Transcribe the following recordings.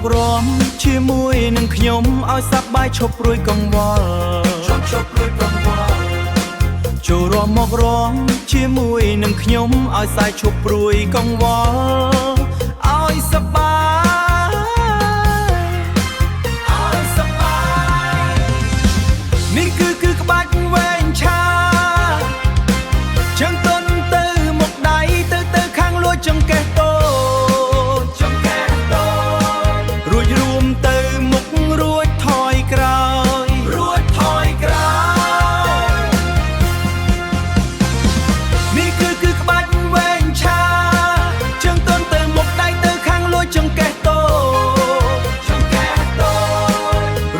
ករំជាមួយនឹងខ្ញុំឲ្យសប្បាយឈប់រួយកង្វល់ចូលរួមមករំជាមួយនឹងខ្ញុំឲ្យសាយឈប់ព្រួយកង្វល់ឲ្យសប្បាយនេះគឺក្បាច់វែងឆាជើងទន់ទៅមុខដៃទៅខាងលួចចង្កេះតូចរួចរួមទៅមុខរួចថយក្រោយនេះគឺក្បាច់វែងឆាជើងទន់ទៅមុខដៃទៅខាងលួចចង្កេះតូច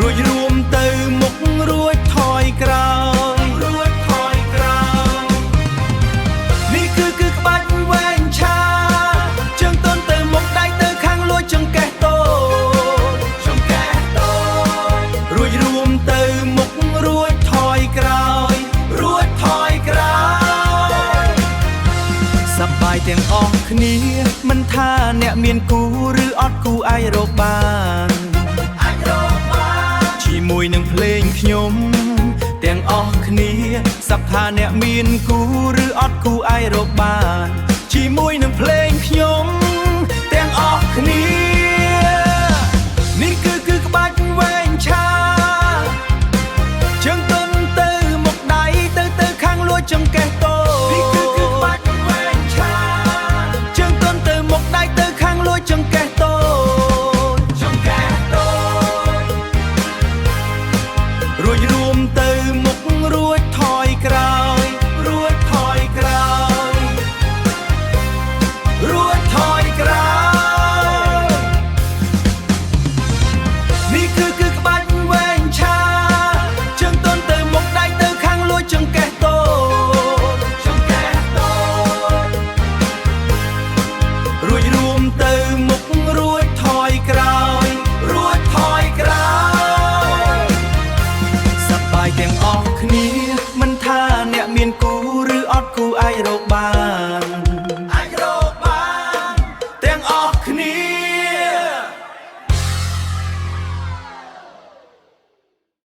រួចរួមទៅមុខរួចថយក្រោយនេះគឺក្បាច់វែងឆាជើងទន់ទៅមុខដៃទៅខាងលួចចង្កេះតូចរួចរួមទៅមុខរួចថយក្រោយសប្បាយទាំងអស់គ្នាមិនថាអ្នកមានគូឬអត់គូអាចរកបានជាមួយនឹងភ្លេងខ្ញុំទាំងអស់គ្នាសប្ថាអ្នកមានគូឬអត់គូអាចរកបានជាមួយនឹងភ្លេងខ្ញុំទាំងអស់គ្នានេះគឺក្បាច់វែងឆាជើងទន់ទៅមុខដៃទៅខាងលួចចង្កេះតូនេះគឺក្បាច់វែងឆាជើងទន់ទៅមុខដៃទៅខាងលួចចង្កេះតូរួចរួមទៅមុខរួចថយក្រោយនេះគឺក្បាច់វែងឆាជើងទន់ទៅមុខដៃទៅខាងលួចចង្កេះតូចរួចរួមទៅមុខរួចថយក្រោយសប្បាយទាំងអស់គ្នា